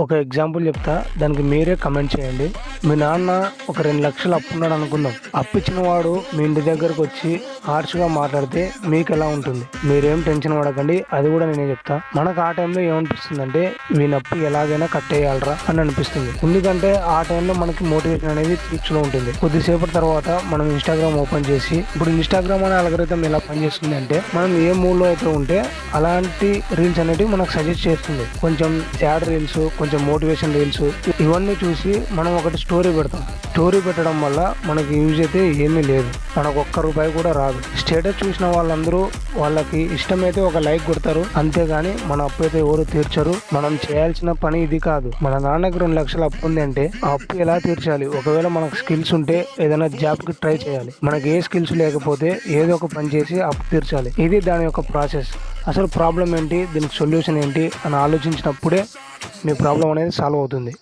ఒక ఎగ్జాంపుల్ చెప్తా, దానికి మీరే కమెంట్ చేయండి. మీ నాన్న ఒక 2 లక్షలు అప్పు ఉన్నాడు అనుకుందాం. అప్పు ఇచ్చిన వాడు మీ ఇంటి దగ్గరకు వచ్చి హార్ష్గా మాట్లాడితే మీకు ఎలా ఉంటుంది? మీరేం టెన్షన్ పడకండి, అది కూడా నేనే చెప్తా. మనకు ఆ టైంలో ఏమనిపిస్తుంది అంటే వీని అప్పు ఎలాగైనా కట్టేయాలరా అని అనిపిస్తుంది. ఎందుకంటే ఆ టైంలో మనకి మోటివేషన్ అనేది పీక్స్లో ఉంటుంది. కొద్దిసేపటి తర్వాత మనం ఇన్స్టాగ్రామ్ ఓపెన్ చేసి, ఇప్పుడు ఇన్స్టాగ్రామ్ అనే అల్గోరిథం ఎలా పనిచేస్తుంది అంటే మనం ఏ మూడ్లో అయితే ఉంటే అలాంటి రీల్స్ అనేవి మనకు సజెస్ట్ చేస్తుంది. కొంచెం సాడ్ రీల్స్, కొంచెం మోటివేషన్ రీల్స్, ఇవన్నీ చూసి మనం ఒకటి స్టోరీ పెడతాం. స్టోరీ పెట్టడం వల్ల మనకి యూజ్ అయితే ఏమీ లేదు, మనకు ₹1 కూడా రాదు. స్టేటస్ చూసిన వాళ్ళందరూ వాళ్ళకి ఇష్టమైతే ఒక లైక్ కొడతారు, అంతేగాని మన అప్పు అయితే ఎవరు తీర్చరు. మనం చేయాల్సిన పని ఇది కాదు. మన నాన్నకి 2 లక్షలు అప్పు ఉంది అంటే ఆ అప్పు ఎలా తీర్చాలి? ఒకవేళ మనకు స్కిల్స్ ఉంటే ఏదైనా జాబ్కి ట్రై చేయాలి. మనకి ఏ స్కిల్స్ లేకపోతే ఏదో ఒక పని చేసి అప్పు తీర్చాలి. ఇది దాని యొక్క ప్రాసెస్. అసలు ప్రాబ్లం ఏంటి, దీనికి సొల్యూషన్ ఏంటి అని ఆలోచించినప్పుడే మీ ప్రాబ్లం అనేది సాల్వ్ అవుతుంది.